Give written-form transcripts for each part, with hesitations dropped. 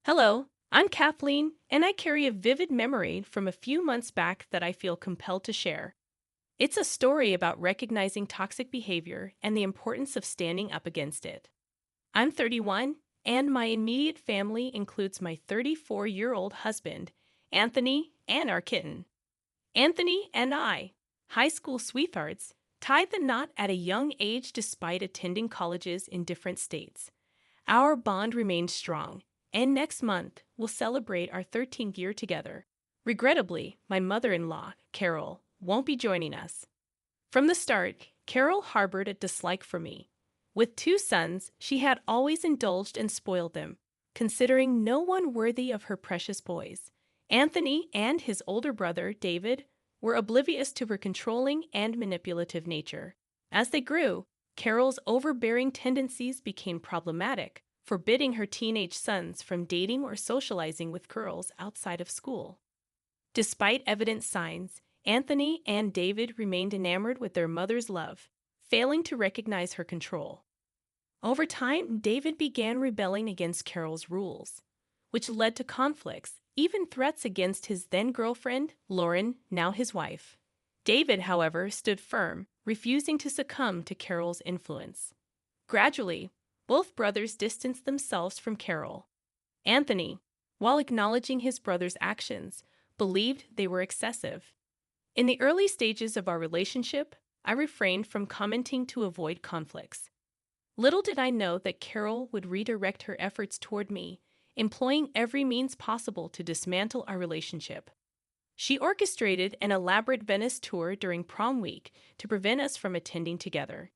Hello, I'm Kathleen, and I carry a vivid memory from a few months back that I feel compelled to share. It's a story about recognizing toxic behavior and the importance of standing up against it. I'm 31, and my immediate family includes my 34-year-old husband, Anthony, and our kitten. Anthony and I, high school sweethearts, tied the knot at a young age despite attending colleges in different states. Our bond remains strong, and next month we'll celebrate our 13th year together. Regrettably, my mother-in-law, Carol, won't be joining us. From the start, Carol harbored a dislike for me. With two sons, she had always indulged and spoiled them, considering no one worthy of her precious boys. Anthony and his older brother, David, were oblivious to her controlling and manipulative nature. As they grew, Carol's overbearing tendencies became problematic, forbidding her teenage sons from dating or socializing with girls outside of school. Despite evident signs, Anthony and David remained enamored with their mother's love, failing to recognize her control. Over time, David began rebelling against Carol's rules, which led to conflicts, even threats against his then-girlfriend, Lauren, now his wife. David, however, stood firm, refusing to succumb to Carol's influence. Gradually, both brothers distanced themselves from Carol. Anthony, while acknowledging his brother's actions, believed they were excessive. In the early stages of our relationship, I refrained from commenting to avoid conflicts. Little did I know that Carol would redirect her efforts toward me, employing every means possible to dismantle our relationship. She orchestrated an elaborate Venice tour during prom week to prevent us from attending together.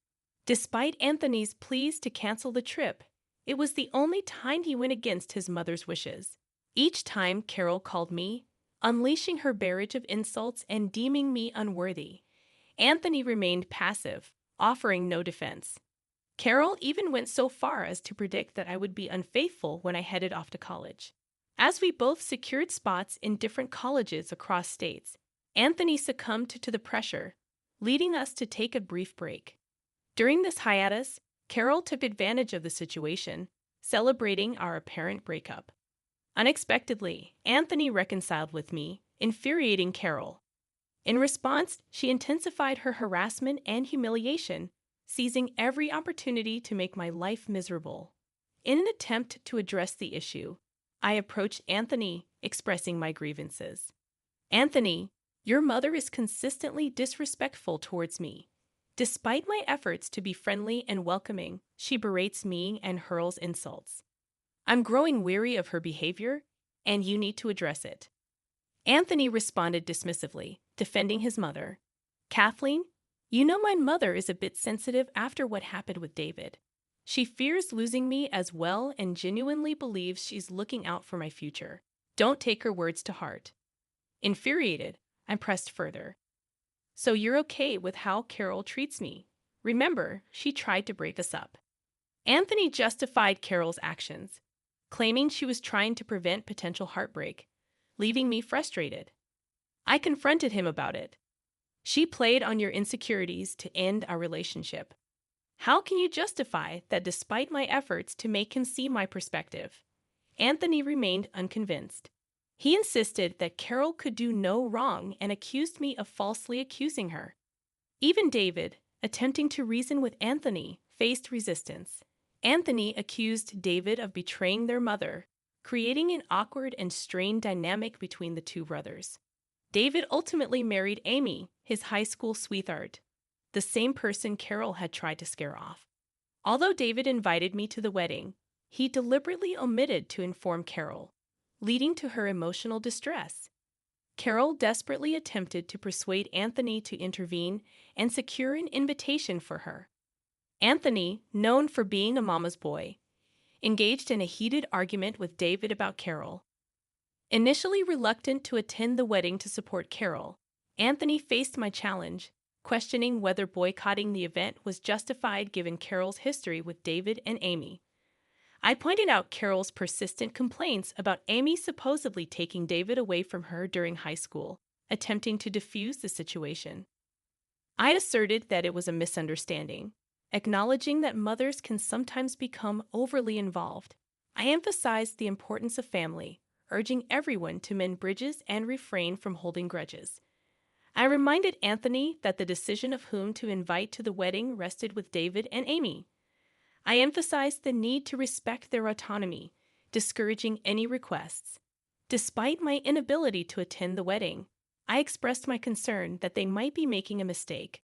Despite Anthony's pleas to cancel the trip, it was the only time he went against his mother's wishes. Each time Carol called me, unleashing her barrage of insults and deeming me unworthy, Anthony remained passive, offering no defense. Carol even went so far as to predict that I would be unfaithful when I headed off to college. As we both secured spots in different colleges across states, Anthony succumbed to the pressure, leading us to take a brief break. During this hiatus, Carol took advantage of the situation, celebrating our apparent breakup. Unexpectedly, Anthony reconciled with me, infuriating Carol. In response, she intensified her harassment and humiliation, seizing every opportunity to make my life miserable. In an attempt to address the issue, I approached Anthony, expressing my grievances. Anthony, your mother is consistently disrespectful towards me. Despite my efforts to be friendly and welcoming, she berates me and hurls insults. I'm growing weary of her behavior, and you need to address it. Anthony responded dismissively, defending his mother. Kathleen, you know my mother is a bit sensitive after what happened with David. She fears losing me as well and genuinely believes she's looking out for my future. Don't take her words to heart. Infuriated, I pressed further. So you're okay with how Carol treats me? Remember, she tried to break us up. Anthony justified Carol's actions, claiming she was trying to prevent potential heartbreak, leaving me frustrated. I confronted him about it. She played on your insecurities to end our relationship. How can you justify that despite my efforts to make him see my perspective? Anthony remained unconvinced. He insisted that Carol could do no wrong and accused me of falsely accusing her. Even David, attempting to reason with Anthony, faced resistance. Anthony accused David of betraying their mother, creating an awkward and strained dynamic between the two brothers. David ultimately married Amy, his high school sweetheart, the same person Carol had tried to scare off. Although David invited me to the wedding, he deliberately omitted to inform Carol, leading to her emotional distress. Carol desperately attempted to persuade Anthony to intervene and secure an invitation for her. Anthony, known for being a mama's boy, engaged in a heated argument with David about Carol. Initially reluctant to attend the wedding to support Carol, Anthony faced my challenge, questioning whether boycotting the event was justified given Carol's history with David and Amy. I pointed out Carol's persistent complaints about Amy supposedly taking David away from her during high school, attempting to defuse the situation. I asserted that it was a misunderstanding, acknowledging that mothers can sometimes become overly involved. I emphasized the importance of family, urging everyone to mend bridges and refrain from holding grudges. I reminded Anthony that the decision of whom to invite to the wedding rested with David and Amy. I emphasized the need to respect their autonomy, discouraging any requests. Despite my inability to attend the wedding, I expressed my concern that they might be making a mistake.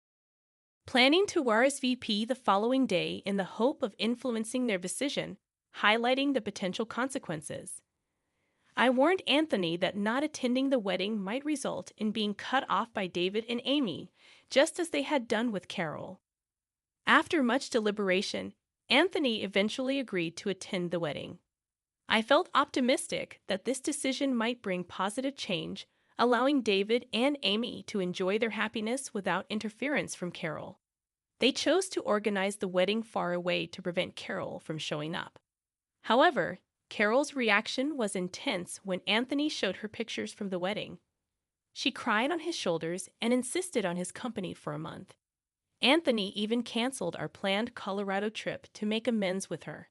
Planning to RSVP the following day in the hope of influencing their decision, highlighting the potential consequences. I warned Anthony that not attending the wedding might result in being cut off by David and Amy, just as they had done with Carol. After much deliberation, Anthony eventually agreed to attend the wedding. I felt optimistic that this decision might bring positive change, allowing David and Amy to enjoy their happiness without interference from Carol. They chose to organize the wedding far away to prevent Carol from showing up. However, Carol's reaction was intense when Anthony showed her pictures from the wedding. She cried on his shoulders and insisted on his company for a month. Anthony even canceled our planned Colorado trip to make amends with her.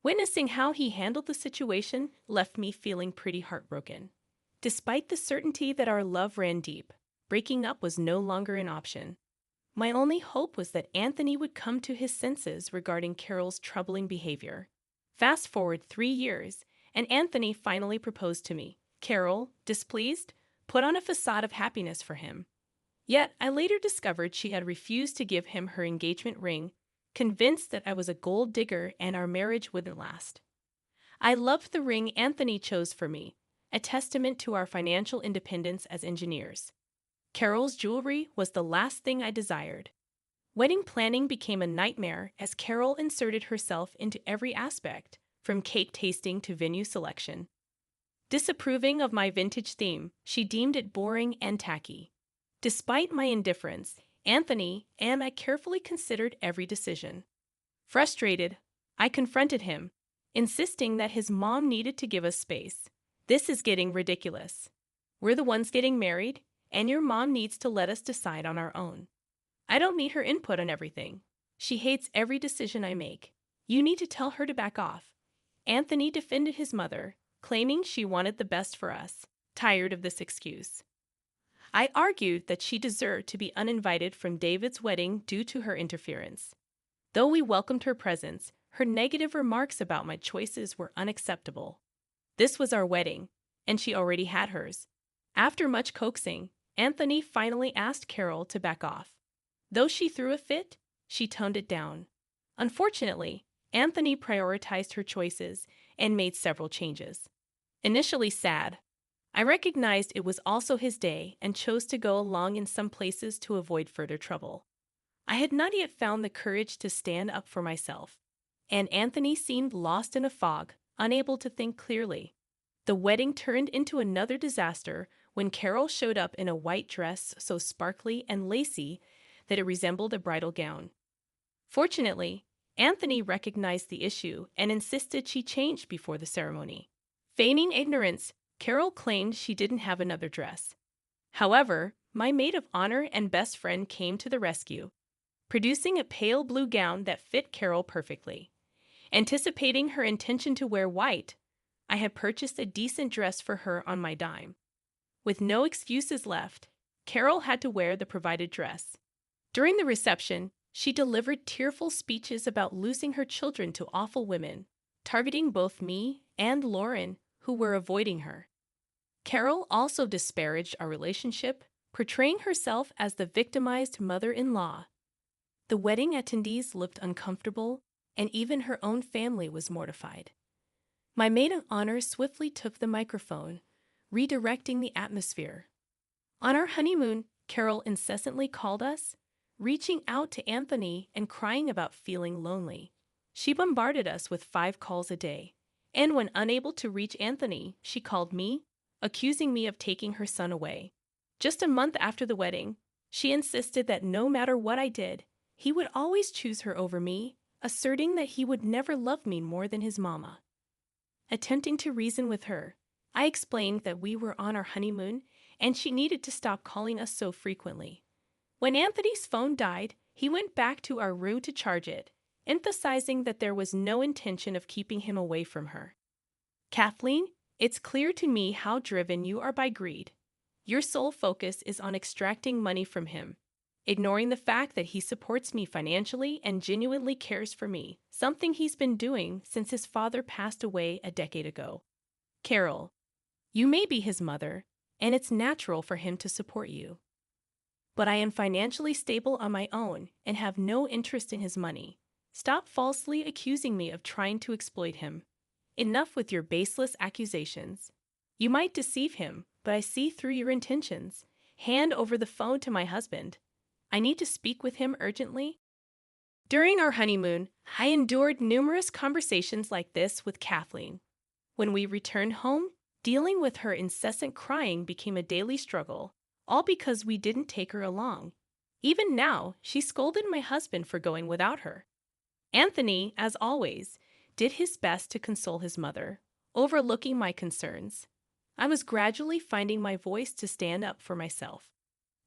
Witnessing how he handled the situation left me feeling pretty heartbroken. Despite the certainty that our love ran deep, breaking up was no longer an option. My only hope was that Anthony would come to his senses regarding Carol's troubling behavior. Fast forward 3 years, and Anthony finally proposed to me. Carol, displeased, put on a facade of happiness for him. Yet, I later discovered she had refused to give him her engagement ring, convinced that I was a gold digger and our marriage wouldn't last. I loved the ring Anthony chose for me, a testament to our financial independence as engineers. Carol's jewelry was the last thing I desired. Wedding planning became a nightmare as Carol inserted herself into every aspect, from cake tasting to venue selection. Disapproving of my vintage theme, she deemed it boring and tacky. Despite my indifference, Anthony and I carefully considered every decision. Frustrated, I confronted him, insisting that his mom needed to give us space. This is getting ridiculous. We're the ones getting married, and your mom needs to let us decide on our own. I don't need her input on everything. She hates every decision I make. You need to tell her to back off. Anthony defended his mother, claiming she wanted the best for us, tired of this excuse. I argued that she deserved to be uninvited from David's wedding due to her interference. Though we welcomed her presence, her negative remarks about my choices were unacceptable. This was our wedding, and she already had hers. After much coaxing, Anthony finally asked Carol to back off. Though she threw a fit, she toned it down. Unfortunately, Anthony prioritized her choices and made several changes. Initially sad, I recognized it was also his day and chose to go along in some places to avoid further trouble. I had not yet found the courage to stand up for myself, and Anthony seemed lost in a fog, unable to think clearly. The wedding turned into another disaster when Carol showed up in a white dress so sparkly and lacy that it resembled a bridal gown. Fortunately, Anthony recognized the issue and insisted she changed before the ceremony. Feigning ignorance, Carol claimed she didn't have another dress. However, my maid of honor and best friend came to the rescue, producing a pale blue gown that fit Carol perfectly. Anticipating her intention to wear white, I had purchased a decent dress for her on my dime. With no excuses left, Carol had to wear the provided dress. During the reception, she delivered tearful speeches about losing her children to awful women, targeting both me and Lauren, who were avoiding her. Carol also disparaged our relationship, portraying herself as the victimized mother-in-law. The wedding attendees looked uncomfortable, and even her own family was mortified. My maid of honor swiftly took the microphone, redirecting the atmosphere. On our honeymoon, Carol incessantly called us, reaching out to Anthony and crying about feeling lonely. She bombarded us with 5 calls a day, and when unable to reach Anthony, she called me, accusing me of taking her son away. Just a month after the wedding, she insisted that no matter what I did, he would always choose her over me, asserting that he would never love me more than his mama. Attempting to reason with her, I explained that we were on our honeymoon and she needed to stop calling us so frequently. When Anthony's phone died, he went back to our room to charge it, emphasizing that there was no intention of keeping him away from her. Kathleen, it's clear to me how driven you are by greed. Your sole focus is on extracting money from him, ignoring the fact that he supports me financially and genuinely cares for me, something he's been doing since his father passed away a decade ago. Carol, you may be his mother, and it's natural for him to support you. But I am financially stable on my own and have no interest in his money. Stop falsely accusing me of trying to exploit him. Enough with your baseless accusations. You might deceive him, but I see through your intentions. Hand over the phone to my husband. I need to speak with him urgently. During our honeymoon, I endured numerous conversations like this with Kathleen. When we returned home, dealing with her incessant crying became a daily struggle, all because we didn't take her along. Even now, she scolded my husband for going without her. Anthony, as always, did his best to console his mother, overlooking my concerns. I was gradually finding my voice to stand up for myself.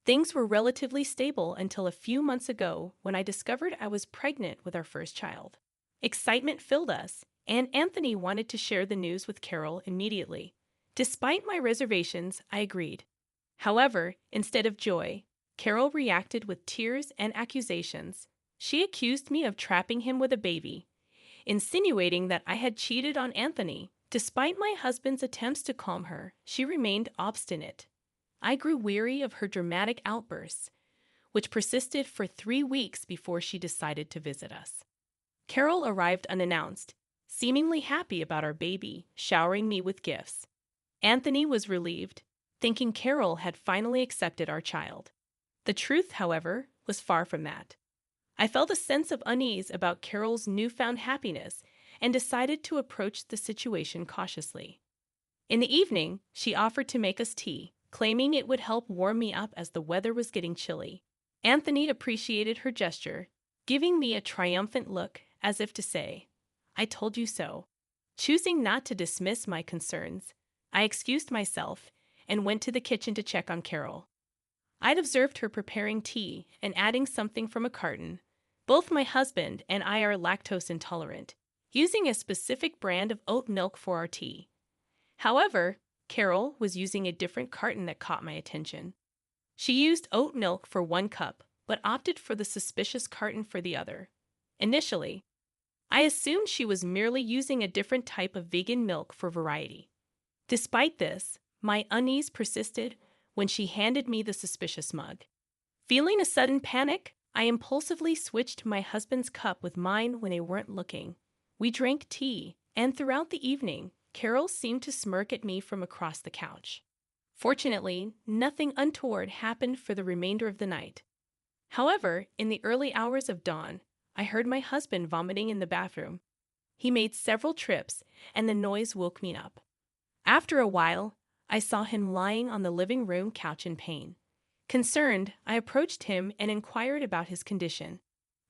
Things were relatively stable until a few months ago when I discovered I was pregnant with our first child. Excitement filled us, and Anthony wanted to share the news with Carol immediately. Despite my reservations, I agreed. However, instead of joy, Carol reacted with tears and accusations. She accused me of trapping him with a baby, insinuating that I had cheated on Anthony. Despite my husband's attempts to calm her, she remained obstinate. I grew weary of her dramatic outbursts, which persisted for 3 weeks before she decided to visit us. Carol arrived unannounced, seemingly happy about our baby, showering me with gifts. Anthony was relieved, thinking Carol had finally accepted our child. The truth, however, was far from that. I felt a sense of unease about Carol's newfound happiness and decided to approach the situation cautiously. In the evening, she offered to make us tea, claiming it would help warm me up as the weather was getting chilly. Anthony appreciated her gesture, giving me a triumphant look as if to say, "I told you so." Choosing not to dismiss my concerns, I excused myself and went to the kitchen to check on Carol. I'd observed her preparing tea and adding something from a carton. Both my husband and I are lactose intolerant, using a specific brand of oat milk for our tea. However, Carol was using a different carton that caught my attention. She used oat milk for 1 cup, but opted for the suspicious carton for the other. Initially, I assumed she was merely using a different type of vegan milk for variety. Despite this, my unease persisted when she handed me the suspicious mug. Feeling a sudden panic, I impulsively switched my husband's cup with mine when they weren't looking. We drank tea, and throughout the evening, Carol seemed to smirk at me from across the couch. Fortunately, nothing untoward happened for the remainder of the night. However, in the early hours of dawn, I heard my husband vomiting in the bathroom. He made several trips, and the noise woke me up. After a while, I saw him lying on the living room couch in pain. Concerned, I approached him and inquired about his condition.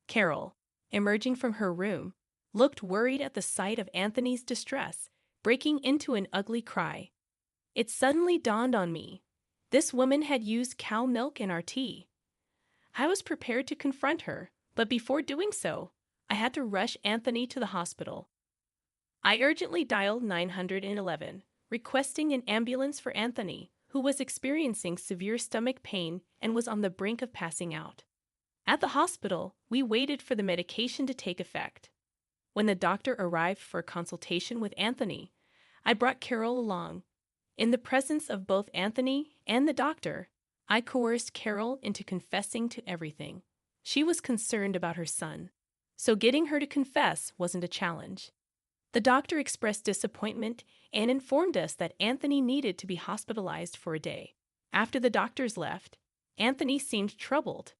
Carol, emerging from her room, looked worried at the sight of Anthony's distress, breaking into an ugly cry. It suddenly dawned on me. This woman had used cow milk in our tea. I was prepared to confront her, but before doing so, I had to rush Anthony to the hospital. I urgently dialed 911, requesting an ambulance for Anthony, who was experiencing severe stomach pain and was on the brink of passing out. At the hospital, we waited for the medication to take effect. When the doctor arrived for a consultation with Anthony, I brought Carol along. In the presence of both Anthony and the doctor, I coerced Carol into confessing to everything. She was concerned about her son, so getting her to confess wasn't a challenge. The doctor expressed disappointment and informed us that Anthony needed to be hospitalized for a day. After the doctors left, Anthony seemed troubled.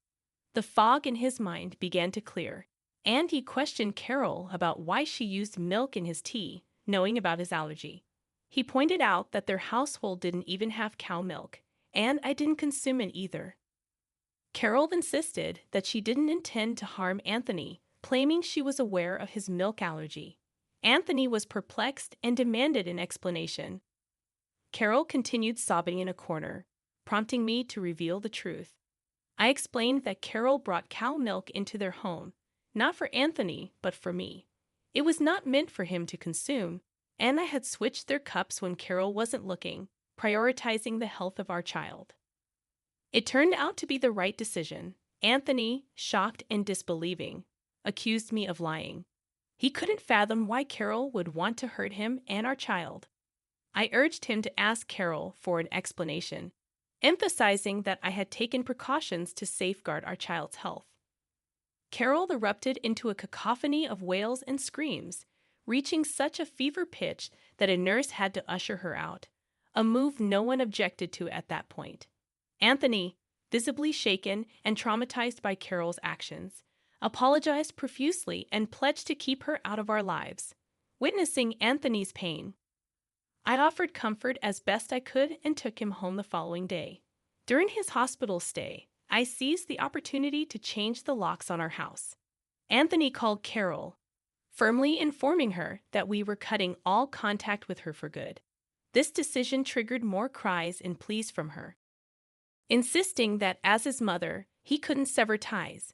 The fog in his mind began to clear, and he questioned Carol about why she used milk in his tea, knowing about his allergy. He pointed out that their household didn't even have cow milk, and I didn't consume it either. Carol insisted that she didn't intend to harm Anthony, claiming she was aware of his milk allergy. Anthony was perplexed and demanded an explanation. Carol continued sobbing in a corner, prompting me to reveal the truth. I explained that Carol brought cow milk into their home, not for Anthony, but for me. It was not meant for him to consume, and I had switched their cups when Carol wasn't looking, prioritizing the health of our child. It turned out to be the right decision. Anthony, shocked and disbelieving, accused me of lying. He couldn't fathom why Carol would want to hurt him and our child. I urged him to ask Carol for an explanation, emphasizing that I had taken precautions to safeguard our child's health. Carol erupted into a cacophony of wails and screams, reaching such a fever pitch that a nurse had to usher her out, a move no one objected to at that point. Anthony, visibly shaken and traumatized by Carol's actions, apologized profusely and pledged to keep her out of our lives. Witnessing Anthony's pain, I offered comfort as best I could and took him home the following day. During his hospital stay, I seized the opportunity to change the locks on our house. Anthony called Carol, firmly informing her that we were cutting all contact with her for good. This decision triggered more cries and pleas from her. Insisting that as his mother, he couldn't sever ties,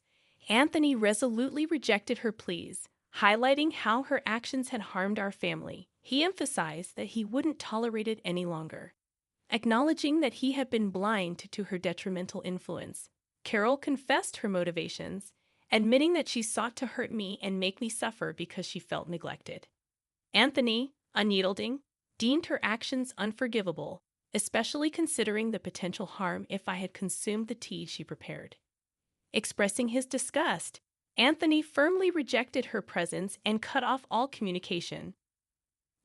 Anthony resolutely rejected her pleas, highlighting how her actions had harmed our family. He emphasized that he wouldn't tolerate it any longer. Acknowledging that he had been blind to her detrimental influence, Carol confessed her motivations, admitting that she sought to hurt me and make me suffer because she felt neglected. Anthony, unyielding, deemed her actions unforgivable, especially considering the potential harm if I had consumed the tea she prepared. Expressing his disgust, Anthony firmly rejected her presence and cut off all communication.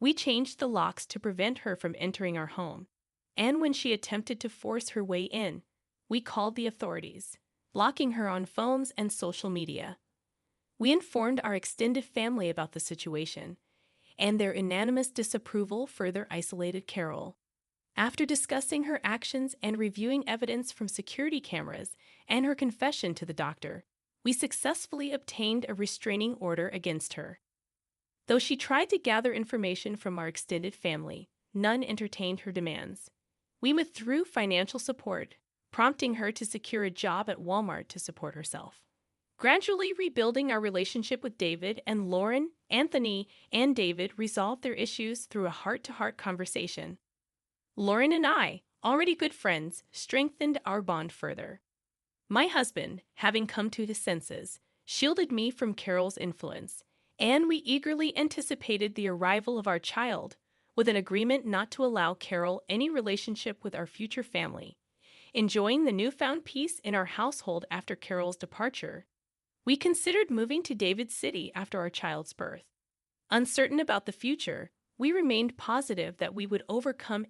We changed the locks to prevent her from entering our home, and when she attempted to force her way in, we called the authorities, blocking her on phones and social media. We informed our extended family about the situation, and their unanimous disapproval further isolated Carol. After discussing her actions and reviewing evidence from security cameras and her confession to the doctor, we successfully obtained a restraining order against her. Though she tried to gather information from our extended family, none entertained her demands. We withdrew financial support, prompting her to secure a job at Walmart to support herself. Gradually rebuilding our relationship with David and Lauren, Anthony, and David resolved their issues through a heart-to-heart conversation. Lauren and I, already good friends, strengthened our bond further. My husband, having come to his senses, shielded me from Carol's influence, and we eagerly anticipated the arrival of our child, with an agreement not to allow Carol any relationship with our future family. Enjoying the newfound peace in our household after Carol's departure, we considered moving to David City after our child's birth. Uncertain about the future, we remained positive that we would overcome